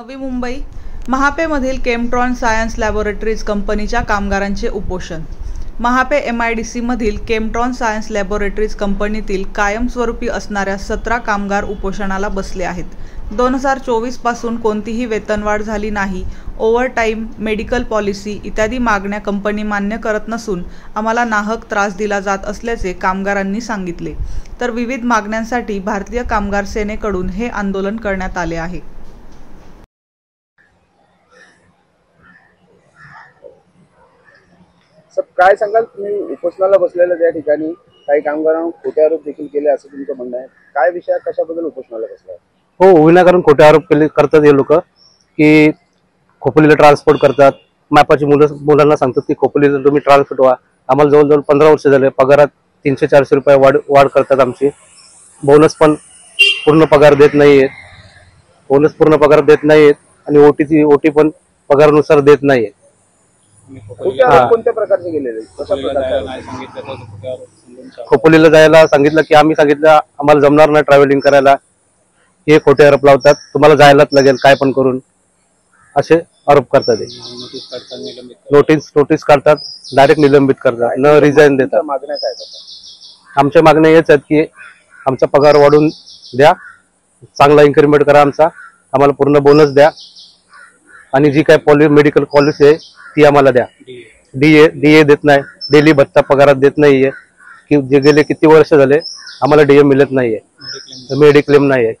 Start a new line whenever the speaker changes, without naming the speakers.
Navi Mumbai महापेमधील केमट्रॉन science laboratories कंपनीच्या कामगारांचे उपोषण। महापे MIDC मधील केमट्रॉन सायन्स लॅबोरेटरीज कंपनीतील कायमस्वरूपी असणाऱ्या 17 कामगार उपोषणाला बसले आहेत। 2024 पासून कोणतीही वेतनवाढ झाली नाही, ओव्हरटाईम, मेडिकल पॉलिसी इत्यादी मागण्या कंपनी मान्य करत नसून आम्हाला नाहक त्रास दिला जात असल्याचे कामगारांनी सांगितले। तर विविध मागण्यांसाठी भारतीय कामगार सेनेकडून हे आंदोलन करण्यात आले आहे।
सब काय सांगाल, तुम्ही उपोषणाला बसलेल्या त्या ठिकाणी काही कामगारांना खोटे आरोप देखील केले असं तुमचं म्हणणं आहे, काय विषय कशाबद्दल उपोषणाला बसलाय?
हो, विनाकारण खोटे आरोप करतात हे लोक की खोपोलीला ट्रान्सपोर्ट करतात। मापाची मुलांना सांगतात की खोपोलीला तुम्ही ट्रान्सपोर्ट व्हा। आम्हाला जवळजवळ 15 वर्ष झाले, पगारात 300-400 रुपये वाढ करतात आमची। बोनस पण पूर्ण पगार देत नाहीयेत, आणि ओटी पण पगारानुसार देत नाहीये।
कोणत्या प्रकारचे गेलेले, कशा प्रकारचे?
खोपोलीला जायला सांगितलं की आम्ही सांगितलं आम्हाला जमणार नाही ट्रॅव्हलिंग करायला, हे खोटे आरोप लावतात। तुम्हाला जायलाच लागेल काय पण करून, असे आरोप करतात। नोटीस काढतात, डायरेक्ट निलंबित करतात, न रिझाईन देतात।
मागण्या काय?
आमच्या मागण्या हेच आहेत की आमचा पगार वाढवून द्या, चांगला इन्क्रीमेंट करा आमचा, आम्हाला पूर्ण बोनस द्या, आणि जी काय मेडिकल पॉलिसी आहे ती आम्हाला द्या। डीए देत नाही, डेली भत्ता पगारात देत नाहीये, की जे गेले किती वर्ष झाले आम्हाला डीए मिळत नाहीये, मेडिक्लेम नाहीये।